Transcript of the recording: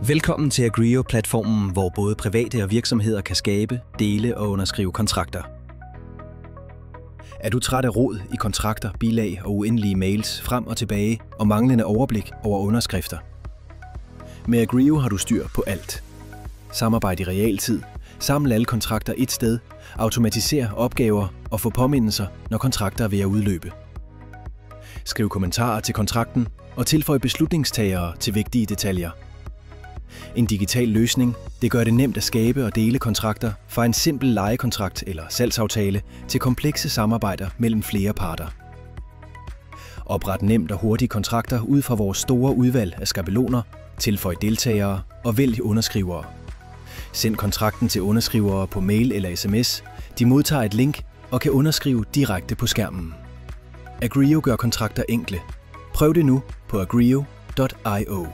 Velkommen til Agreo-platformen, hvor både private og virksomheder kan skabe, dele og underskrive kontrakter. Er du træt af rod i kontrakter, bilag og uendelige mails frem og tilbage og manglende overblik over underskrifter? Med Agreo har du styr på alt. Samarbejde i realtid, samle alle kontrakter et sted, automatisere opgaver og få påmindelser, når kontrakter er ved at udløbe. Skriv kommentarer til kontrakten og tilføj beslutningstagere til vigtige detaljer. En digital løsning, det gør det nemt at skabe og dele kontrakter fra en simpel lejekontrakt eller salgsaftale til komplekse samarbejder mellem flere parter. Opret nemt og hurtige kontrakter ud fra vores store udvalg af skabeloner, tilføj deltagere og vælg underskrivere. Send kontrakten til underskrivere på mail eller sms. De modtager et link og kan underskrive direkte på skærmen. Agreo gør kontrakter enkle. Prøv det nu på agreo.io.